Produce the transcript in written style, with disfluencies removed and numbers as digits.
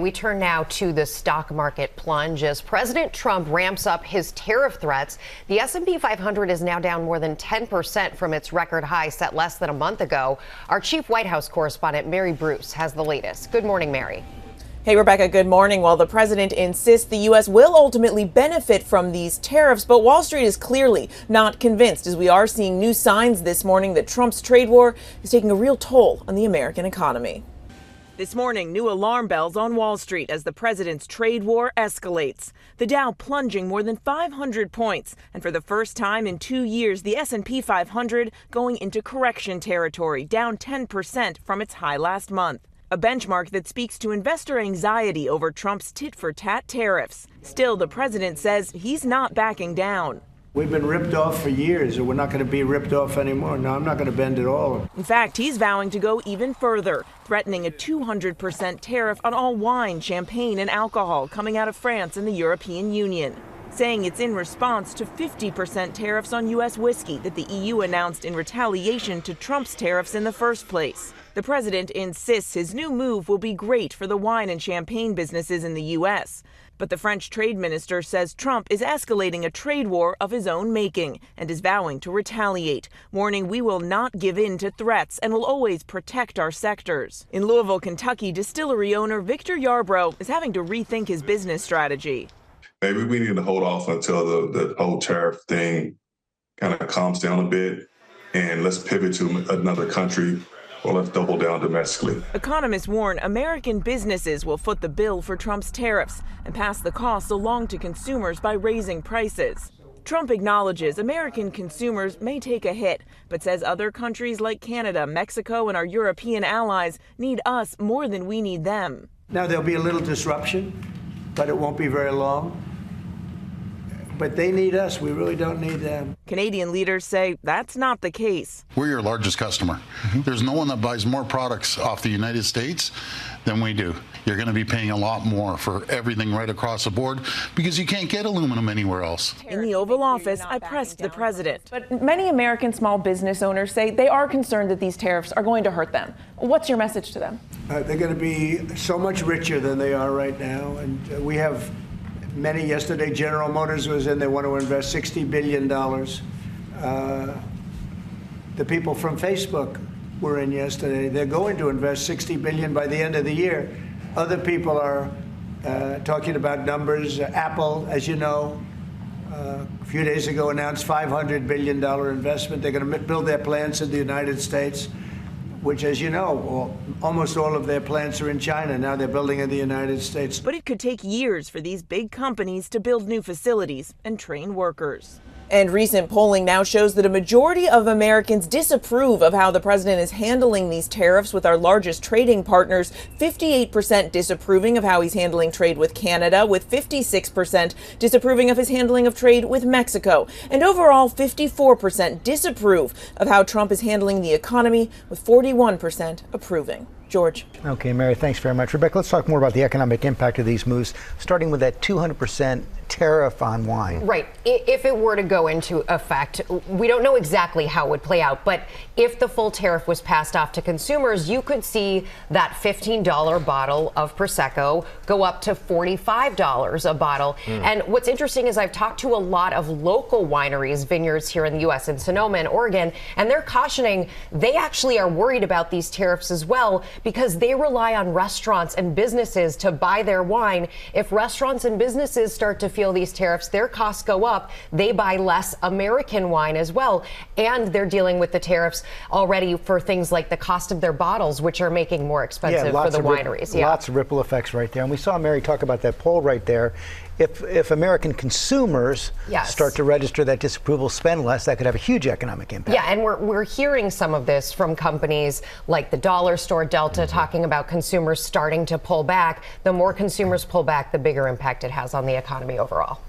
We turn now to the stock market plunge as President Trump ramps up his tariff threats. The S&P 500 is now down more than 10% from its record high set less than a month ago. Our chief White House correspondent, Mary Bruce, has the latest. Good morning, Mary. Hey, Rebecca, good morning. Well, the president insists the U.S. will ultimately benefit from these tariffs, but Wall Street is clearly not convinced, as we are seeing new signs this morning that Trump's trade war is taking a real toll on the American economy. This morning, new alarm bells on Wall Street as the president's trade war escalates. The Dow plunging more than 500 points, and for the first time in 2 years, the S&P 500 going into correction territory, down 10% from its high last month. A benchmark that speaks to investor anxiety over Trump's tit-for-tat tariffs. Still, the president says he's not backing down. We've been ripped off for years, and we're not going to be ripped off anymore. No, I'm not going to bend at all. In fact, he's vowing to go even further, threatening a 200% tariff on all wine, champagne, and alcohol coming out of France and the European Union, saying it's in response to 50% tariffs on U.S. whiskey that the EU announced in retaliation to Trump's tariffs in the first place. The president insists his new move will be great for the wine and champagne businesses in the U.S., but the French trade minister says Trump is escalating a trade war of his own making and is vowing to retaliate, warning we will not give in to threats and will always protect our sectors. In Louisville, Kentucky, distillery owner Victor Yarbrough is having to rethink his business strategy. Maybe we need to hold off until the whole tariff thing kind of calms down a bit, and let's pivot to another country, or let's double down domestically. Economists warn American businesses will foot the bill for Trump's tariffs and pass the costs along to consumers by raising prices. Trump acknowledges American consumers may take a hit, but says other countries like Canada, Mexico, and our European allies need us more than we need them. Now, there'll be a little disruption, but it won't be very long. But they need us. We really don't need them. Canadian leaders say that's not the case. We're your largest customer. There's no one that buys more products off the United States than we do. You're going to be paying a lot more for everything right across the board because you can't get aluminum anywhere else. In the Oval Office, I pressed the president. But many American small business owners say they are concerned that these tariffs are going to hurt them. What's your message to them? They're going to be so much richer than they are right now. And we have many. Yesterday, General Motors was in. They want to invest $60 billion. The people from Facebook were in yesterday. They're going to invest $60 billion by the end of the year. Other people are talking about numbers. Apple, as you know, a few days ago announced $500 billion investment. They're going to build their plants in the United States, which, as you know, almost all of their plants are in China. Now they're building in the United States. But it could take years for these big companies to build new facilities and train workers. And recent polling now shows that a majority of Americans disapprove of how the president is handling these tariffs with our largest trading partners. 58% disapproving of how he's handling trade with Canada, with 56% disapproving of his handling of trade with Mexico. And overall, 54% disapprove of how Trump is handling the economy, with 41% approving. George. Okay, Mary, thanks very much. Rebecca, let's talk more about the economic impact of these moves, starting with that 200% tariff on wine. Right. If it were to go into effect, we don't know exactly how it would play out, but if the full tariff was passed off to consumers, you could see that $15 bottle of Prosecco go up to $45 a bottle. And what's interesting is I've talked to a lot of local wineries, vineyards here in the U.S. in Sonoma and Oregon, and they're cautioning they actually are worried about these tariffs as well, because they rely on restaurants and businesses to buy their wine. If restaurants and businesses start to feel these tariffs, their costs go up. They buy less American wine as well. And they're dealing with the tariffs already for things like the cost of their bottles, which are making more expensive for the wineries. Lots of ripple effects right there. And we saw Mary talk about that poll right there. If American consumers start to register that disapproval, spend less, that could have a huge economic impact. Yeah, and we're hearing some of this from companies like the dollar store Delta talking about consumers starting to pull back. The more consumers pull back, the bigger impact it has on the economy overall.